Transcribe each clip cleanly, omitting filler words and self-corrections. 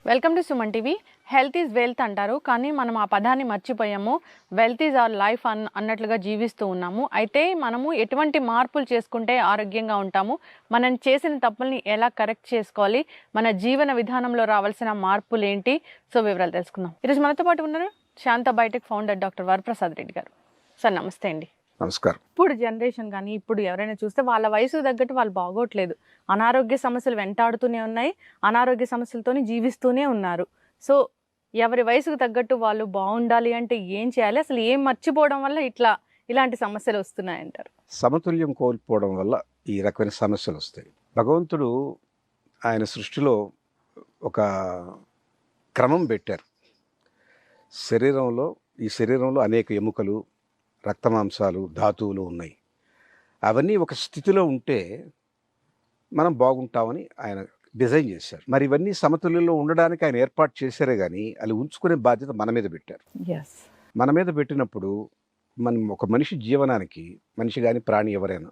Welcome to Suman TV. Health is wealth అంటారు, కానీ మనం ఆ పదాన్ని మర్చిపోయాము. వెల్త్ ఈజ్ అవర్ లైఫ్ అన్నట్లుగా జీవిస్తూ ఉన్నాము. అయితే మనము ఎటువంటి మార్పులు చేసుకుంటే ఆరోగ్యంగా ఉంటాము, మనం చేసిన తప్పుల్ని ఎలా కరెక్ట్ చేసుకోవాలి, మన జీవన విధానంలో రావాల్సిన మార్పులు ఏంటి, సో వివరాలు తెలుసుకుందాం. ఈరోజు మనతో పాటు ఉన్నారు Shantha biotech founder doctor Varaprasad Reddy garu. Sir నమస్తే అండి. నమస్కారం. ఇప్పుడు జనరేషన్ కానీ ఇప్పుడు ఎవరైనా చూస్తే వాళ్ళ వయసుకు తగ్గట్టు వాళ్ళు బాగోట్లేదు. అనారోగ్య సమస్యలు వెంటాడుతూనే ఉన్నాయి, అనారోగ్య సమస్యలతోనే జీవిస్తూనే ఉన్నారు. సో ఎవరి వయసుకు తగ్గట్టు వాళ్ళు బాగుండాలి అంటే ఏం చేయాలి, అసలు ఏం మర్చిపోవడం వల్ల ఇలాంటి సమస్యలు వస్తున్నాయంటారు? సమతుల్యం కోల్పోవడం వల్ల ఈ రకమైన సమస్యలు వస్తాయి. భగవంతుడు ఆయన సృష్టిలో ఒక క్రమం పెట్టారు. ఈ శరీరంలో అనేక ఎముకలు, రక్తమాంసాలు, ధాతువులు ఉన్నాయి. అవన్నీ ఒక స్థితిలో ఉంటే మనం బాగుంటామని ఆయన డిజైన్ చేశారు. మరి ఇవన్నీ సమతుల్యంలో ఉండడానికి ఆయన ఏర్పాటు చేశారే కానీ అది ఉంచుకునే బాధ్యత మన మీద పెట్టారు. మన మీద పెట్టినప్పుడు మనం ఒక మనిషి జీవనానికి, మనిషి కానీ ప్రాణి ఎవరైనా,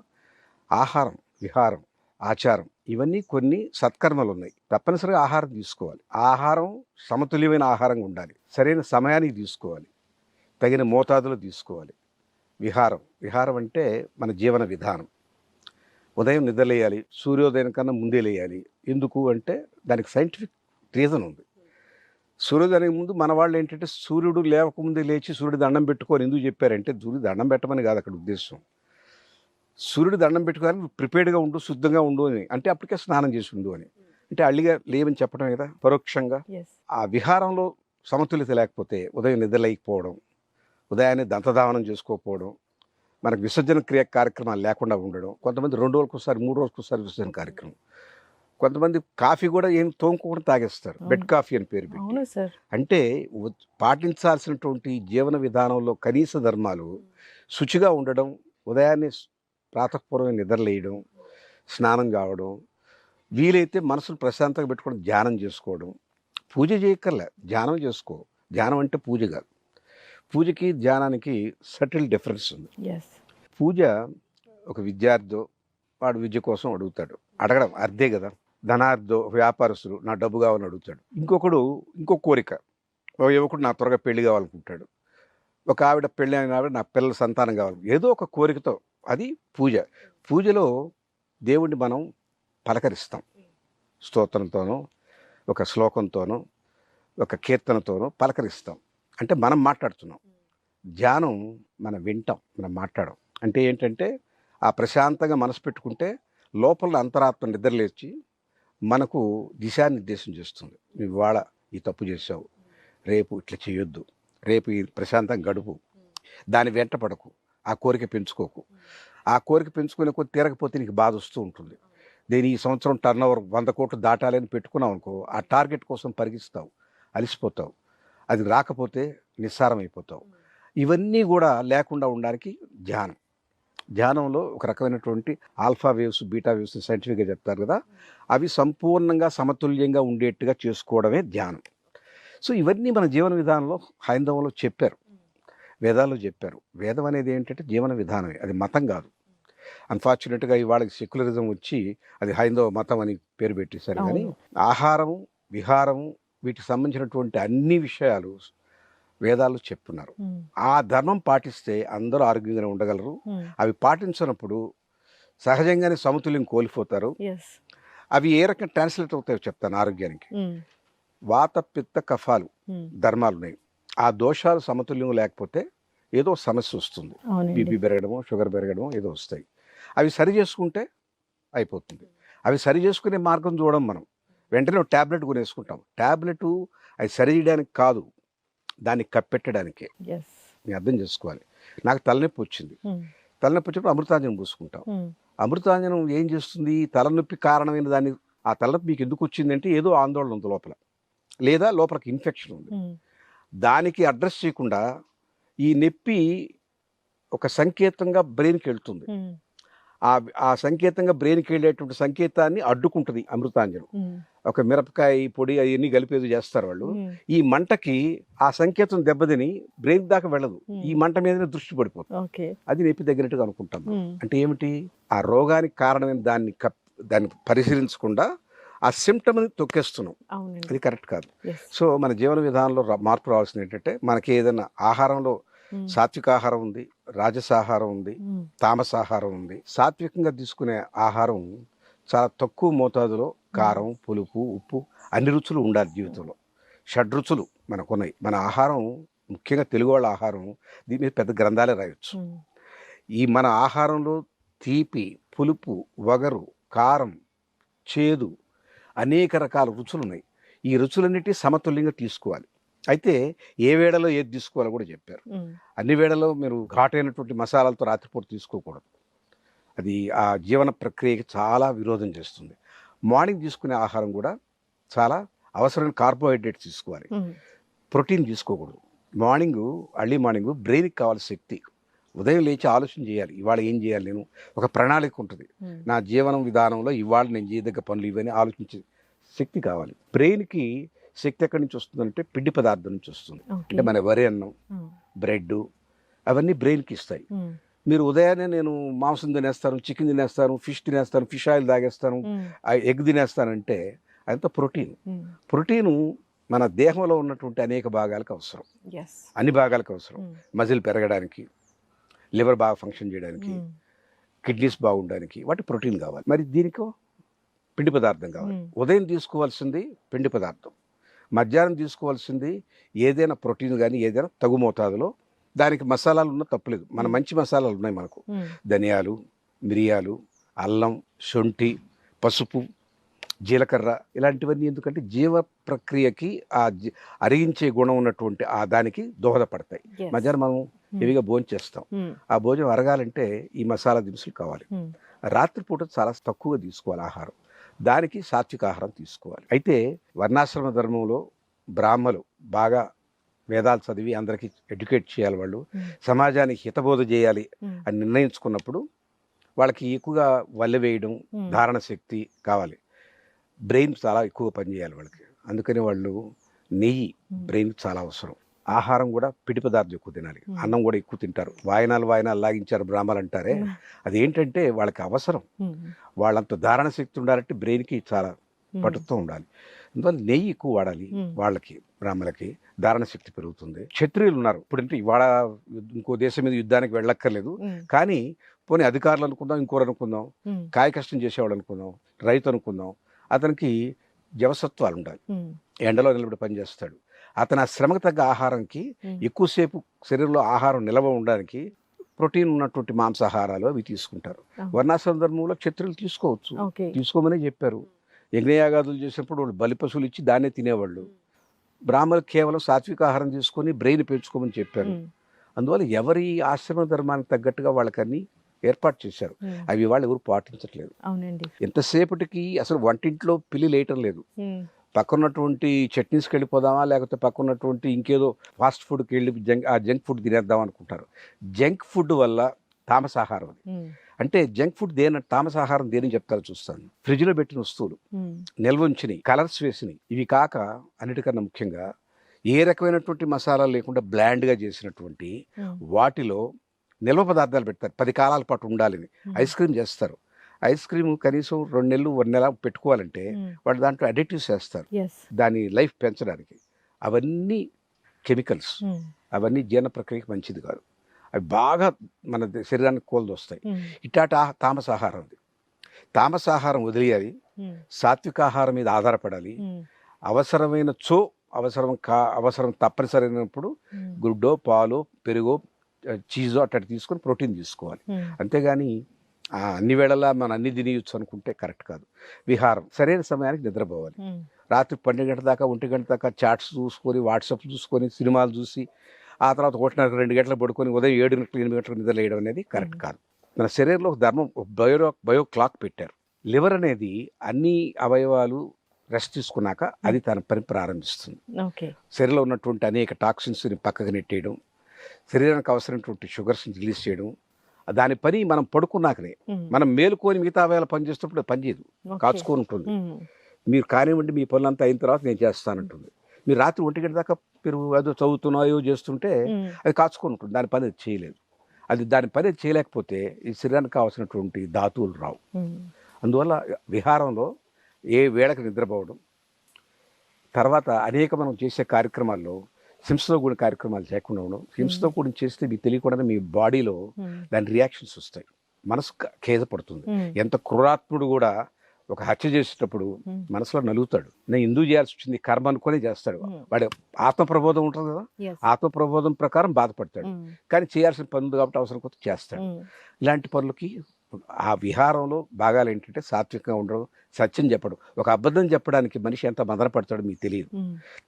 ఆహారం, విహారం, ఆచారం, ఇవన్నీ కొన్ని సత్కర్మలు ఉన్నాయి. తప్పనిసరిగా ఆహారం తీసుకోవాలి. ఆహారం సమతుల్యమైన ఆహారంగా ఉండాలి. సరైన సమయానికి తీసుకోవాలి, తగిన మోతాదులో తీసుకోవాలి. విహారం అంటే మన జీవన విధానం. ఉదయం నిద్రలేయాలి, సూర్యోదయం కన్నా ముందే లేయాలి. ఎందుకు అంటే దానికి సైంటిఫిక్ రీజన్ ఉంది. సూర్యోదయానికి ముందు మన వాళ్ళు ఏంటంటే సూర్యుడు లేవకముందే లేచి సూర్యుడు దండం పెట్టుకొని ఎందుకు చెప్పారంటే, సూర్యుడు దండం పెట్టమని కాదు అక్కడ ఉద్దేశం. సూర్యుడు దండం పెట్టుకోవాలి, ప్రిపేర్డ్గా ఉండు, శుద్ధంగా ఉండు అని, అంటే అప్పటికే స్నానం చేసి ఉండు అని, అంటే అల్లిగా లేవని చెప్పడం కదా పరోక్షంగా. ఆ విహారంలో సమతుల్యత లేకపోతే ఉదయం నిద్రలేకపోవడం, ఉదయాన్నే దంతధావనం చేసుకోకపోవడం, మనకు విసర్జన కార్యక్రమాలు లేకుండా ఉండడం. కొంతమంది 2 రోజులకు ఒకసారి 3 రోజులకు ఒకసారి విసర్జన కార్యక్రమం. కొంతమంది కాఫీ కూడా ఏం తోముకోకుండా తాగేస్తారు, బెడ్ కాఫీ అని పేరు పెట్టి. అంటే పాటించాల్సినటువంటి జీవన విధానంలో కనీస ధర్మాలు శుచిగా ఉండడం, ఉదయాన్నే ప్రాతఃపూర్వమైన నిద్రలేయడం, స్నానం కావడం, వీలైతే మనసును ప్రశాంతంగా పెట్టుకోవడం, ధ్యానం చేసుకోవడం. పూజ చేయక్కర్లే, ధ్యానం చేసుకో. ధ్యానం అంటే పూజ కాదు. పూజకి ధ్యానానికి సటిల్ డిఫరెన్స్ ఉంది. పూజ ఒక విద్యార్థి వాడు విద్య కోసం అడుగుతాడు, అడగడం అర్థే కదా. ధనార్థో వ్యాపారస్తుడు నా డబ్బు కావాలని అడుగుతాడు. ఇంకో కోరిక, ఒక యువకుడు నా త్వరగా పెళ్లి కావాలనుకుంటాడు. ఒక ఆవిడ పెళ్ళి అయిన ఆవిడ నా పిల్లల సంతానం కావాలి, ఏదో ఒక కోరికతో. అది పూజ. పూజలో దేవుణ్ణి మనం పలకరిస్తాం, స్తోత్రంతోనో, ఒక శ్లోకంతోనో, ఒక కీర్తనతోనో పలకరిస్తాం. అంటే మనం మాట్లాడుతున్నాం. ధ్యానం మనం వింటాం, మనం మాట్లాడం. అంటే ఏంటంటే ఆ ప్రశాంతంగా మనసు పెట్టుకుంటే లోపల అంతరాత్మ నిద్రలేచి మనకు దిశానిర్దేశం చేస్తుంది. నువ్వు ఇవాళ ఈ తప్పు చేసావు, రేపు ఇట్లా చేయొద్దు, రేపు ఈ ప్రశాంతంగా గడుపు, దాని వెంట పడకు, ఆ కోరిక పెంచుకోకు. ఆ కోరిక పెంచుకునే కొద్ది తీరకపోతే నీకు బాధ వస్తూ ఉంటుంది. నేను ఈ సంవత్సరం టర్నోవర్ 100 కోట్లు దాటాలని పెట్టుకున్నావు అనుకో, ఆ టార్గెట్ కోసం పరిగిస్తావు, అలసిపోతావు. అది రాకపోతే నిస్సారం అయిపోతావు. ఇవన్నీ కూడా లేకుండా ఉండడానికి ధ్యానంలో ఒక రకమైనటువంటి ఆల్ఫా వేవ్స్, బీటా వేవ్స్ సైంటిఫిక్గా చెప్తారు కదా, అవి సంపూర్ణంగా సమతుల్యంగా ఉండేట్టుగా చేసుకోవడమే ధ్యానం. సో ఇవన్నీ మన జీవన విధానంలో హైందవంలో చెప్పారు, వేదాల్లో చెప్పారు. వేదం అనేది ఏంటంటే జీవన విధానమే, అది మతం కాదు. అన్ఫార్చునేట్గా ఇవాళ సెక్యులరిజం వచ్చి అది హైందవ మతం అని పేరు పెట్టేశారు. కానీ ఆహారము, విహారము, వీటికి సంబంధించినటువంటి అన్ని విషయాలు వేదాలు చెప్తున్నారు. ఆ ధర్మం పాటిస్తే అందరూ ఆరోగ్యంగా ఉండగలరు. అవి పాటించినప్పుడు సహజంగానే సమతుల్యం కోల్పోతారు. అవి ఏ రకంగా ట్రాన్స్లేట్ అవుతాయో చెప్తాను. ఆరోగ్యానికి వాత, పిత్త, కఫాలు ధర్మాలు ఉన్నాయి. ఆ దోషాలు సమతుల్యం లేకపోతే ఏదో సమస్య వస్తుంది. బీపీ పెరగడమో, షుగర్ పెరగడమో ఏదో వస్తాయి. అవి సరి చేసుకుంటే అయిపోతుంది. అవి సరి చేసుకునే మార్గం చూడడం మనం వెంటనే ఒక ట్యాబ్లెట్ కొనేసుకుంటాం. ట్యాబ్లెట్ అది సరి చేయడానికి కాదు, దాన్ని కప్పెట్టడానికే. నేను అర్థం చేసుకోవాలి. నాకు తలనొప్పి వచ్చింది, తలనొప్పి వచ్చినప్పుడు అమృతాంజనం పూసుకుంటాం. అమృతాంజనం ఏం చేస్తుంది? తలనొప్పి కారణమైన దాన్ని, ఆ తలనొప్పి మీకు ఎందుకు వచ్చింది అంటే ఏదో ఆందోళన ఉంది లోపల, లేదా లోపలికి ఇన్ఫెక్షన్ ఉంది. దానికి అడ్రస్ చేయకుండా ఈ నొప్పి ఒక సంకేతంగా బ్రెయిన్కి వెళ్తుంది. ఆ సంకేతంగా బ్రెయిన్కి వెళ్ళేటువంటి సంకేతాన్ని అడ్డుకుంటుంది అమృతాంజనం. ఒక మిరపకాయ పొడి అవన్నీ కలిపేది చేస్తారు వాళ్ళు. ఈ మంటకి ఆ సంకేతం దెబ్బతిని బ్రెయిన్ దాకా వెళ్ళదు, ఈ మంట మీదనే దృష్టి పడిపోతుంది. అది నొప్పి తగ్గినట్టుగా అనుకుంటాం. అంటే ఏమిటి? ఆ రోగానికి కారణమైన దాన్ని పరిశీలించకుండా ఆ సిమ్టమ్ని తొక్కేస్తున్నాం. అవునండి. అది కరెక్ట్ కాదు. Yes. సో మన జీవన విధానంలో మార్పు రావాల్సింది ఏంటంటే, మనకి ఏదైనా ఆహారంలో Mm. సాత్వికాహారం ఉంది, రాజసాహారం ఉంది, Mm. తామసాహారం ఉంది. సాత్వికంగా తీసుకునే ఆహారం చాలా తక్కువ మోతాదులో కారం, పులుపు, ఉప్పు అన్ని రుచులు ఉండాలి జీవితంలో. షడ్రుచులు మనకున్నాయి. మన ఆహారం ముఖ్యంగా తెలుగు వాళ్ళ ఆహారం దీని మీద పెద్ద గ్రంథాలే రాయొచ్చు. Mm. ఈ మన ఆహారంలో తీపి, పులుపు, వగరు, కారం, చేదు అనేక రకాల రుచులు ఉన్నాయి. ఈ రుచులన్నిటి సమతుల్యంగా తీసుకోవాలి. అయితే ఏ వేళలో ఏది తీసుకోవాలో కూడా చెప్పారు. Mm. అన్ని వేళలో మీరు ఘాటైనటువంటి మసాలాలతో రాత్రిపూట తీసుకోకూడదు. అది ఆ జీవన ప్రక్రియకి చాలా విరోధం చేస్తుంది. మార్నింగ్ తీసుకునే ఆహారం కూడా చాలా అవసరమైన కార్బోహైడ్రేట్స్ తీసుకోవాలి. Mm. ప్రోటీన్ తీసుకోకూడదు. అర్లీ మార్నింగ్ బ్రెయిన్కి కావాల్సిన శక్తి. ఉదయం లేచి ఆలోచన చేయాలి, ఇవాళ ఏం చేయాలి, నేను ఒక ప్రణాళిక ఉంటుంది. Mm. నా జీవనం విధానంలో ఇవాళ నేను చేయదగ్గ పనులు ఇవన్నీ ఆలోచించే శక్తి కావాలి. బ్రెయిన్కి శక్తి ఎక్కడి నుంచి వస్తుందంటే పిండి పదార్థం నుంచి వస్తుంది. Okay. అంటే మన వరి అన్నం, Mm. బ్రెడ్ అవన్నీ బ్రెయిన్కి ఇస్తాయి. Mm. మీరు ఉదయాన్నే నేను మాంసం తినేస్తాను, చికెన్ తినేస్తాను, ఫిష్ తినేస్తాను, ఫిష్ ఆయిల్ తాగేస్తాను, Mm. ఎగ్ తినేస్తానంటే అదంతా ప్రోటీన్. Mm. ప్రోటీను మన దేహంలో ఉన్నటువంటి అనేక భాగాలకు అవసరం, Yes. అన్ని భాగాలకు అవసరం. Mm. మజిల్ పెరగడానికి, లివర్ బాగా ఫంక్షన్ చేయడానికి, Mm. కిడ్నీస్ బాగుండడానికి వాటి ప్రోటీన్ కావాలి. మరి దీనికో పిండి పదార్థం కావాలి. Mm. ఉదయం తీసుకోవాల్సింది పిండి పదార్థం, మధ్యాహ్నం తీసుకోవాల్సింది ఏదైనా ప్రోటీన్ కానీ ఏదైనా తగు మోతాదులో. దానికి మసాలాలు ఉన్న తప్పులేదు. మన మంచి మసాలాలు ఉన్నాయి మనకు. Mm. ధనియాలు, మిరియాలు, అల్లం, శొంఠి, పసుపు, జీలకర్ర ఇలాంటివన్నీ ఎందుకంటే జీవ ప్రక్రియకి అరిగించే గుణం ఉన్నటువంటి ఆ దానికి దోహదపడతాయి. Yes. మధ్యాహ్నం మనం హెవీగా భోజనం చేస్తాం. Mm. ఆ భోజనం అరగాలంటే ఈ మసాలా దినుసులు కావాలి. Mm. రాత్రిపూట చాలా తక్కువగా తీసుకోవాలి ఆహారం. దానికి సాత్విక ఆహారం తీసుకోవాలి. అయితే వర్ణాశ్రమ ధర్మంలో బ్రాహ్మలు బాగా వేదాలు చదివి అందరికీ ఎడ్యుకేట్ చేయాలి, వాళ్ళు Mm. సమాజానికి హితబోధ చేయాలి Mm. అని నిర్ణయించుకున్నప్పుడు వాళ్ళకి ఎక్కువగా వల్లె వేయడం, Mm. ధారణ శక్తి కావాలి. బ్రెయిన్ చాలా ఎక్కువ పనిచేయాలి వాళ్ళకి. అందుకని వాళ్ళు నెయ్యి బ్రెయిన్ చాలా అవసరం. ఆహారం కూడా పిండి పదార్థం ఎక్కువ తినాలి. అన్నం కూడా ఎక్కువ తింటారు. వాయనాలు లాగించారు బ్రాహ్మలు అంటారే, అదేంటంటే వాళ్ళకి అవసరం. Mm. వాళ్ళంత ధారణ శక్తి ఉండాలంటే బ్రెయిన్కి చాలా పటుత్వం ఉండాలి. అందువల్ల నెయ్యి ఎక్కువ వాడాలి. వాళ్ళకి బ్రాహ్మలకి ధారణ శక్తి పెరుగుతుంది. క్షత్రియులు ఉన్నారు ఇప్పుడంటే, ఇవాళ ఇంకో దేశం మీద యుద్ధానికి వెళ్ళక్కర్లేదు. Mm. కానీ పోనీ అధికారులు అనుకుందాం, ఇంకోరు అనుకుందాం, Mm. కాయ కష్టం చేసేవాడు అనుకుందాం, రైతు అనుకుందాం, అతనికి జవసత్వాలు ఉండాలి. Mm. ఎండలో నిలబడి పనిచేస్తాడు. అతను ఆ శ్రమకు తగ్గ ఆహారంకి Mm. ఎక్కువసేపు శరీరంలో ఆహారం నిల్వ ఉండడానికి ప్రోటీన్ ఉన్నటువంటి మాంసాహారాలు అవి తీసుకుంటారు. Oh. వర్ణాశ్రమ ధర్మంలో క్షత్రియులు తీసుకోవచ్చు, Okay. తీసుకోమనే చెప్పారు. యజ్ఞయాగాదులు చేసినప్పుడు వాళ్ళు బలి పశువులు ఇచ్చి దాన్నే తినేవాళ్ళు. బ్రాహ్మణులు కేవలం సాత్విక ఆహారం తీసుకొని బ్రెయిన్ పెంచుకోమని చెప్పారు. Mm. అందువల్ల ఎవరి ఆశ్రమ ధర్మానికి తగ్గట్టుగా వాళ్ళకన్నీ ఏర్పాటు చేశారు. Mm. అవి వాళ్ళు ఎవరు పాటించట్లేదు. అవునండి. ఎంతసేపటికి అసలు వంటింట్లో పిల్లి లేయటం లేదు. Mm. పక్కన్నటువంటి చట్నీస్కి వెళ్ళిపోదామా, లేకపోతే పక్కన్నటువంటి ఇంకేదో ఫాస్ట్ ఫుడ్కి వెళ్ళి జంక్ ఫుడ్ తినేద్దాం అనుకుంటారు. జంక్ ఫుడ్ వల్ల తామసాహారం అది. Mm. అంటే జంక్ ఫుడ్ తామసాహారం దేని చెప్తారో చూస్తాను. ఫ్రిడ్జ్లో పెట్టిన వస్తువులు, Mm. నిల్వ ఉంచినవి, కలర్స్ వేసినవి, ఇవి కాక అన్నిటికన్నా ముఖ్యంగా ఏ రకమైనటువంటి మసాలాలు లేకుండా బ్లాండ్గా చేసినటువంటి Mm. వాటిలో నిల్వ పదార్థాలు పెడతారు. 10 కాలాల పాటు ఉండాలని. ఐస్ క్రీమ్ చేస్తారు. ఐస్ క్రీమ్ కనీసం 2 నెలలు 1 నెల పెట్టుకోవాలంటే Mm. వాళ్ళు దాంట్లో అడిటివ్స్ వేస్తారు Yes. దాని లైఫ్ పెంచడానికి. అవన్నీ కెమికల్స్. Mm. అవన్నీ జీర్ణ ప్రక్రియకి మంచిది కాదు. అవి బాగా మన శరీరానికి కోల్దొస్తాయి. Mm. ఇటాట తామసాహారం అది. తామసాహారం వదిలేయాలి. Mm. సాత్విక ఆహారం మీద ఆధారపడాలి. Mm. అవసరమైన అవసరం తప్పనిసరైనప్పుడు Mm. గుడ్డో, పాలో, పెరుగో, చీజో అట్టటి తీసుకొని ప్రోటీన్ తీసుకోవాలి. Mm. అంతేగాని అన్ని వేళలా మనం అన్ని తినేయచ్చు అనుకుంటే కరెక్ట్ కాదు. విహారం, సరైన సమయానికి నిద్రపోవాలి. Mm. రాత్రి 12 గంటల దాకా 1 గంట దాకా చాట్స్ చూసుకొని, వాట్సాప్ చూసుకొని, సినిమాలు చూసి, ఆ తర్వాత 1:30 2 గంటలు పడుకొని ఉదయం 7 గంటలకు 8 గంటలకు నిద్ర లేయడం అనేది కరెక్ట్ కాదు. మన శరీరంలో ఒక ధర్మం, బయో క్లాక్ పెట్టారు. లివర్ అనేది అన్ని అవయవాలు రెస్ట్ తీసుకున్నాక అది తన పని ప్రారంభిస్తుంది. Okay. శరీరంలో ఉన్నటువంటి అనేక టాక్సిన్స్ని పక్కకు నెట్టేయడం, శరీరానికి అవసరమైనటువంటి షుగర్స్ని రిలీజ్ చేయడం, దాని పని మనం పడుకున్నాకనే. Mm. మనం మేలుకొని మిగతా అవయవాలు పనిచేస్తున్నప్పుడు అది పనిచేయదు, Okay. కాచుకొని ఉంటుంది. Mm. మీరు కానివ్వండి, మీ పనులంతా అయిన తర్వాత నేను చేస్తానంటుంది. మీరు రాత్రి 1 గంట దాకా మీరు ఏదో చదువుతున్నాయో చేస్తుంటే Mm. అది కాచుకొని ఉంటుంది. దాని పని అది చేయలేదు. దాని పని చేయలేకపోతే ఈ శరీరానికి కావాల్సినటువంటి ధాతువులు రావు. Mm. అందువల్ల విహారంలో ఏ వేళకు నిద్రపోవడం, తర్వాత అనేక మనం చేసే కార్యక్రమాల్లో హింసతో కూడిన కార్యక్రమాలు చేయకుండా ఉండడం. హింసతో కూడిన చేస్తే మీకు తెలియకుండానే మీ బాడీలో దాని రియాక్షన్స్ వస్తాయి, మనసు ఖేద పడుతుంది. ఎంత క్రూరాత్ముడు కూడా ఒక హత్య చేసేటప్పుడు మనసులో నలుగుతాడు. నేను ఎందుకు చేయాల్సి వచ్చింది, కర్మ అనుకునే చేస్తాడు. వాడు ఆత్మప్రబోధం ఉంటుంది కదా, ఆత్మప్రబోధం ప్రకారం బాధపడతాడు. కానీ చేయాల్సిన పని ఉంది కాబట్టి అవసరం కొద్ది చేస్తాడు. ఇలాంటి పనులకి ఆ విహారంలో భాగాలు ఏంటంటే సాత్వికంగా ఉండడం, సత్యం చెప్పడం. ఒక అబద్ధం చెప్పడానికి మనిషి ఎంత మదన పడతాడో మీకు తెలియదు.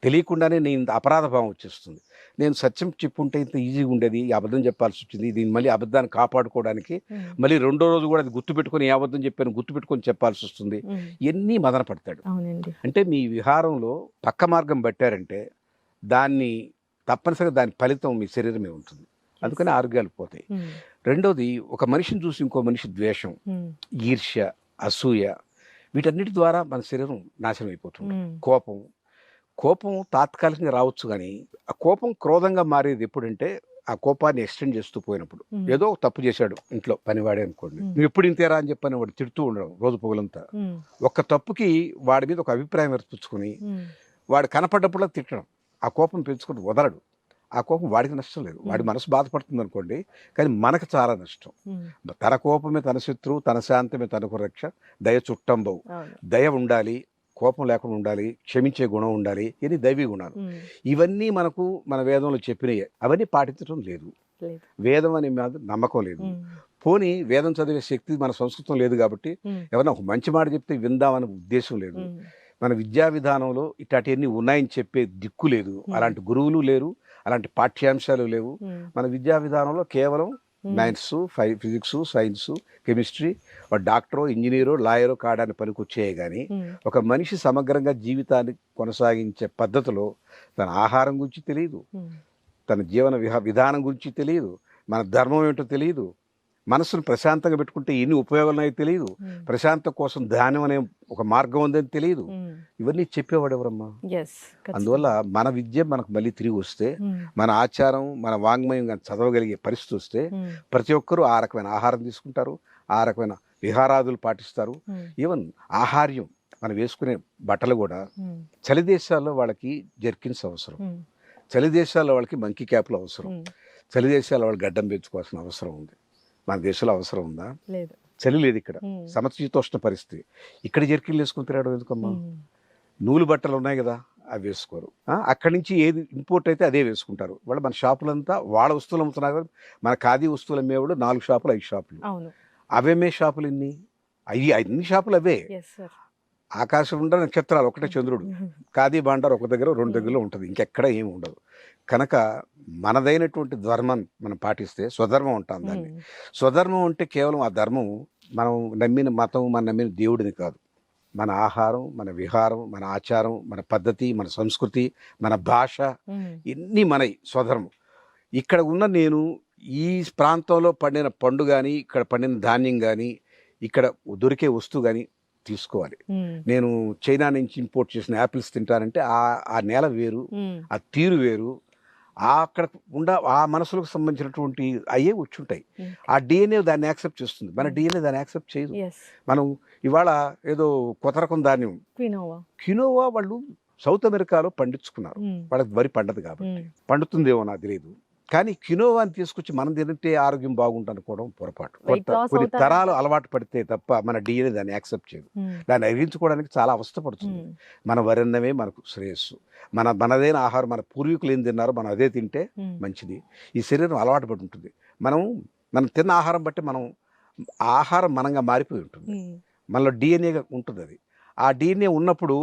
తెలియకుండానే నేను అపరాధ భావం వచ్చేస్తుంది. నేను సత్యం చెప్పుంటే ఇంత ఈజీగా ఉండేది, ఈ అబద్ధం చెప్పాల్సి వచ్చింది. దీన్ని మళ్ళీ అబద్ధాన్ని కాపాడుకోవడానికి మళ్ళీ రెండో రోజు కూడా అది గుర్తుపెట్టుకొని ఏ అబద్ధం చెప్పాను గుర్తుపెట్టుకొని చెప్పాల్సి వస్తుంది. ఇవన్నీ మదన పడతాడు. అంటే మీ విహారంలో పక్క మార్గం పట్టారంటే దాన్ని తప్పనిసరిగా దాని ఫలితం మీ శరీరమే ఉంటుంది. అందుకని ఆరోగ్యాలు పోతాయి. రెండోది, ఒక మనిషిని చూసి ఇంకో మనిషి ద్వేషం, ఈర్ష్య, అసూయ, వీటన్నిటి ద్వారా మన శరీరం నాశనం అయిపోతుంది. కోపం తాత్కాలికంగా రావచ్చు, కానీ ఆ కోపం క్రోధంగా మారేది ఎప్పుడంటే ఆ కోపాన్ని ఎక్స్టెండ్ చేస్తూ పోయినప్పుడు. ఏదో తప్పు చేశాడు ఇంట్లో పనివాడే అనుకోండి, నువ్వు ఎప్పుడు ఇంతేరా అని చెప్పని వాడు తిడుతూ ఉండడం రోజు పొగలంతా. ఒక్క తప్పుకి వాడి మీద ఒక అభిప్రాయం ఏర్పరచుకుని వాడు కనపడ్డప్పుడు తిట్టడం, ఆ కోపం పెంచుకుని వదలడు. ఆ కోపం వాడికి నష్టం లేదు, వాడి మనసు బాధపడుతుంది అనుకోండి, కానీ మనకు చాలా నష్టం. తన కోపమే తన శత్రువు, తన శాంతమే తనకు రక్ష, దయ చుట్టంబవు. దయ ఉండాలి, కోపం లేకుండా ఉండాలి, క్షమించే గుణం ఉండాలి, ఇది దైవీ గుణాలు. ఇవన్నీ మనకు మన వేదంలో చెప్పినయే. అవన్నీ పాటించడం లేదు. వేదం అనే మీద నమ్మకం లేదు. పోనీ వేదం చదివే శక్తి మన సంస్కృతం లేదు కాబట్టి ఎవరన్నా ఒక మంచి మాట చెప్తే విందామనే ఉద్దేశం లేదు. మన విద్యా విధానంలో ఇట్లాంటివన్నీ ఉన్నాయని చెప్పే దిక్కు లేదు. అలాంటి గురువులు లేరు, అలాంటి పాఠ్యాంశాలు లేవు. మన విద్యా విధానంలో కేవలం మ్యాథ్స్, ఫిజిక్స్, సైన్స్, కెమిస్ట్రీ, డాక్టరో, ఇంజనీరో, లాయరో కాడానికి పనికొచ్చాయి. కానీ ఒక మనిషి సమగ్రంగా జీవితాన్ని కొనసాగించే పద్ధతిలో తన ఆహారం గురించి తెలియదు, తన జీవన విధానం గురించి తెలియదు, మన ధర్మం ఏంటో తెలియదు, మనసును ప్రశాంతంగా పెట్టుకుంటే ఎన్ని ఉపయోగాలు ఉన్నాయో తెలియదు, ప్రశాంతం కోసం ధ్యానం అనే ఒక మార్గం ఉందని తెలియదు. ఇవన్నీ చెప్పేవాడు ఎవరమ్మా? అందువల్ల మన విద్య మనకు మళ్ళీ తిరిగి వస్తే, మన ఆచారం, మన వాంగ్మయం చదవగలిగే పరిస్థితి వస్తే ప్రతి ఒక్కరూ ఆ రకమైన ఆహారం తీసుకుంటారు, ఆ రకమైన విహారాదులు పాటిస్తారు. ఈవెన్ ఆహార్యం, మనం వేసుకునే బట్టలు కూడా చలి దేశాల్లో వాళ్ళకి జర్కిన్స్ అవసరం, చలి దేశాల్లో వాళ్ళకి మంకీ క్యాప్లు అవసరం, చలి దేశాల్లో వాళ్ళు గడ్డం పెంచుకోవాల్సిన అవసరం ఉంది. మన దేశంలో అవసరం ఉందా? లేదు. చలి లేదు ఇక్కడ, సమశీతోష్ణ పరిస్థితి. ఇక్కడ జర్కిన్లు వేసుకుని తిరగడం ఎందుకమ్మా? నూలు బట్టలు ఉన్నాయి కదా, అవి వేసుకోరు. అక్కడి నుంచి ఏది ఇంపోర్ట్ అయితే అదే వేసుకుంటారు. వాళ్ళు మన షాపులంతా వాళ్ళ వస్తువులు అమ్ముతున్నారు కదా. మన ఖాదీ వస్తువులు అమ్మేవాడు 4 షాపులు 5 షాపులు. అవేమే షాపులు ఎన్ని? అన్ని షాపులు అవే. ఆకాశం ఉండ నక్షత్రాలు ఒకటే చంద్రుడు. ఖాదీ బాండార్ ఒక దగ్గర 2 దగ్గరలో ఉంటుంది, ఇంకెక్కడ ఏమి ఉండదు. కనుక మనదైనటువంటి ధర్మం మనం పాటిస్తే స్వధర్మం ఉంటాం. దాన్ని స్వధర్మం అంటే కేవలం ఆ ధర్మం మనం నమ్మిన మతం, మనం నమ్మిన దేవుడిని కాదు. మన ఆహారం, మన విహారం, మన ఆచారం, మన పద్ధతి, మన సంస్కృతి, మన భాష, ఇన్ని మన స్వధర్మం. ఇక్కడ ఉన్న నేను ఈ ప్రాంతంలో పండిన పండు కానీ, ఇక్కడ పండిన ధాన్యం కానీ, ఇక్కడ దొరికే వస్తువు కానీ తీసుకోవాలి. నేను చైనా నుంచి ఇంపోర్ట్ చేసిన యాపిల్స్ తింటానంటే ఆ నేల వేరు, ఆ తీరు వేరు, అక్కడ ఆ మనసులకు సంబంధించినటువంటి అయ్యే వచ్చుంటాయి. ఆ డిఎన్ఏ దాన్ని యాక్సెప్ట్ చేస్తుంది, మన డిఎన్ఏ దాన్ని యాక్సెప్ట్ చేయదు. మనం ఇవాళ ఏదో కొత్త రకం ధాన్యం క్వినోవా వాళ్ళు సౌత్ అమెరికాలో పండించుకున్నారు, వాళ్ళకి వరి పండదు కాబట్టి. పండుతుందేమో నాకు తెలియదు, కానీ క్వినోవాని తీసుకొచ్చి మనం తింటే ఆరోగ్యం బాగుంటుంది అనుకోవడం పొరపాటు. కొన్ని తరాలు అలవాటు పడితే తప్ప మన డిఎన్ఏ దాన్ని యాక్సెప్ట్ చేయదు. దాన్ని అరిగించుకోవడానికి చాలా అవస్థపడుతుంది. మన వరన్నమే మనకు శ్రేయస్సు, మనదైన ఆహారం, మన పూర్వీకులు ఏం తిన్నారో మనం అదే తింటే మంచిది. ఈ శరీరం అలవాటు పడి ఉంటుంది. మనం తిన్న ఆహారం బట్టి ఆహారం మనంగా మారిపోయి ఉంటుంది, మనలో డిఎన్ఏగా ఉంటుంది. అది ఆ డిఎన్ఏ ఉన్నప్పుడు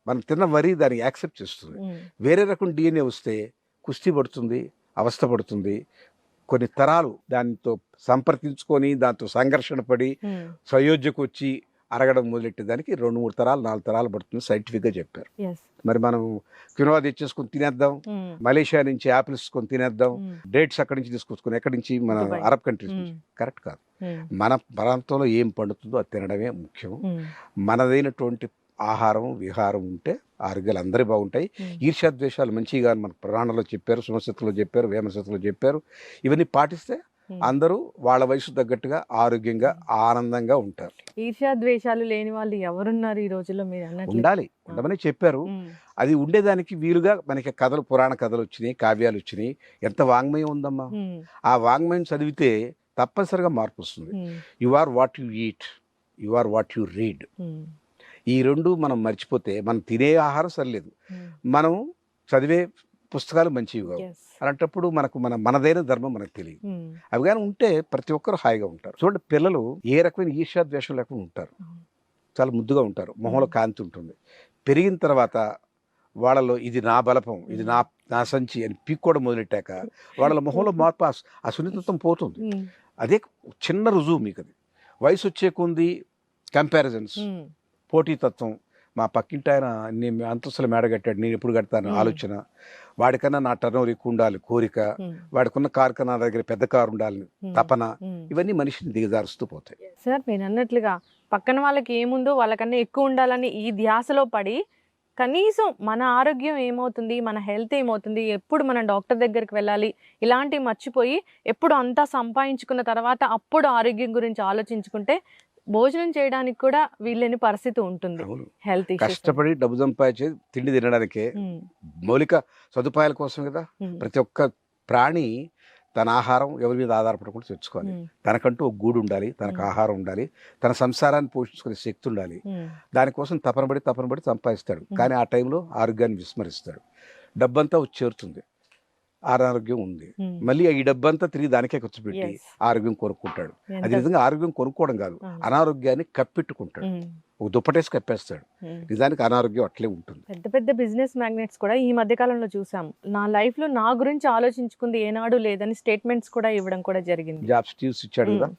మనం తిన్న వరి దాన్ని యాక్సెప్ట్ చేస్తుంది. వేరే రకం డిఎన్ఏ వస్తే కుస్తీ పడుతుంది, అవస్థ పడుతుంది. కొన్ని తరాలు దానితో సంప్రదించుకొని దాంతో సంఘర్షణ పడి సయోధ్యకు వచ్చి అరగడం మొదలెట్టేదానికి 2-3 తరాలు 4 తరాలు పడుతుంది సైంటిఫిక్గా చెప్పారు. మరి మనం క్వినోవా తెచ్చేసుకొని తినేద్దాం, మలేషియా నుంచి యాపిల్స్ కొని తినేద్దాం, డేట్స్ అక్కడి నుంచి తీసుకొచ్చుకొని ఎక్కడి నుంచి, మన అరబ్ కంట్రీస్ నుంచి. కరెక్ట్ కాదు. మన ప్రాంతంలో ఏం పండుతుందో అది తినడమే ముఖ్యం. మనదైనటువంటి ఆహారం, విహారం ఉంటే ఆరోగ్యాలు అందరూ బాగుంటాయి. ఈర్ష్యాద్వేషాలు మంచిగా మన పురాణంలో చెప్పారు, సుమశతంలో చెప్పారు, వేమశతంలో చెప్పారు. ఇవన్నీ పాటిస్తే అందరూ వాళ్ళ వయసు తగ్గట్టుగా ఆరోగ్యంగా ఆనందంగా ఉంటారు. ఈర్ష్యా ద్వేషాలు లేని వాళ్ళు ఎవరున్నారు ఈ రోజుల్లో మీరు అన్నట్లు? ఉండాలి, ఉండమని చెప్పారు. అది ఉండేదానికి వీలుగా మనకి కథలు, పురాణ కథలు వచ్చినాయి, కావ్యాలు వచ్చినాయి, ఎంత వాంగ్మయం ఉందమ్మా. ఆ వాంగ్మయం చదివితే తప్పనిసరిగా మార్పు వస్తుంది. You are what you eat, you are what you read. ఈ రెండు మనం మర్చిపోతే, మనం తినే ఆహారం సరిలేదు, మనం చదివే పుస్తకాలు మంచివి కావు. అలాంటప్పుడు మనదైన ధర్మం మనకు తెలియదు. అవి కానీ ఉంటే ప్రతి ఒక్కరు హాయిగా ఉంటారు. చూడండి, పిల్లలు ఏ రకమైన ఈర్ష్యా ద్వేషం లేకుండా ఉంటారు, చాలా ముద్దుగా ఉంటారు, మొహంలో కాంతి ఉంటుంది. పెరిగిన తర్వాత వాళ్ళలో ఇది నా బలపం, ఇది నా సంచి అని పీక్కోవడం మొదలెట్టాక వాళ్ళ మొహంలో మార్పు, ఆ సున్నితత్వం పోతుంది. అదే చిన్న రుజువు మీకు. అది వయసు వచ్చే కొంది కంపారిజన్స్, పోటీతత్వం. మా పక్కింటి ఆయన నేను అంతస్తుల మేడ కట్టాడు, నేను ఎప్పుడు కడతాను ఆలోచన, వాడికన్నా నా టర్న్ ఓవర్ ఎక్కువ ఉండాలి కోరిక, వాడికున్న కారు కన్నా నా దగ్గర పెద్ద కారు ఉండాలి తపన, ఇవన్నీ మనిషిని దిగజారుస్తూ పోతాయి. సార్ మీరు అన్నట్లుగా పక్కన వాళ్ళకి ఏముందో వాళ్ళకన్నా ఎక్కువ ఉండాలని ఈ ధ్యాసలో పడి కనీసం మన ఆరోగ్యం ఏమవుతుంది, మన హెల్త్ ఏమవుతుంది, ఎప్పుడు మనం డాక్టర్ దగ్గరికి వెళ్ళాలి, ఇలాంటివి మర్చిపోయి ఎప్పుడు అంతా సంపాదించుకున్న తర్వాత అప్పుడు ఆరోగ్యం గురించి ఆలోచించుకుంటే భోజనం చేయడానికి కూడా వీళ్ళని పరిస్థితి ఉంటుంది. హెల్త్ కష్టపడి డబ్బు సంపాదించే తిండి తినడానికే, మౌలిక సదుపాయాల కోసం కదా. ప్రతి ఒక్క ప్రాణి తన ఆహారం ఎవరి మీద ఆధారపడకుండా తెచ్చుకోవాలి. తనకంటూ ఒక గూడు ఉండాలి, తనకు ఆహారం ఉండాలి, తన సంసారాన్ని పోషించుకునే శక్తి ఉండాలి. దానికోసం తపనబడి సంపాదిస్తాడు. కానీ ఆ టైంలో ఆరోగ్యాన్ని విస్మరిస్తాడు. డబ్బంతా వచ్చి చేరుతుంది, అనారోగ్యం ఉంది, మళ్ళీ ఈ డబ్బంతా తిరిగి దానికే ఖర్చు పెట్టి ఆరోగ్యం కొనుక్కుంటాడు. అది నిజంగా ఆరోగ్యం కొనుక్కోవడం కాదు, అనారోగ్యాన్ని కప్పెట్టుకుంటాడు, ఒక దుప్పటేసి కప్పేస్తాడు. నిజానికి అనారోగ్యం అట్లే ఉంటుంది. పెద్ద పెద్ద బిజినెస్ మ్యాగ్నెట్స్ కూడా ఈ మధ్య కాలంలో చూసాం, నా లైఫ్ లో నా గురించి ఆలోచించుకుంది ఏనాడు లేదని స్టేట్మెంట్స్ కూడా ఇవ్వడం కూడా జరిగింది. జాబ్స్ ఇచ్చాడు కదా,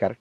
కరెక్ట్.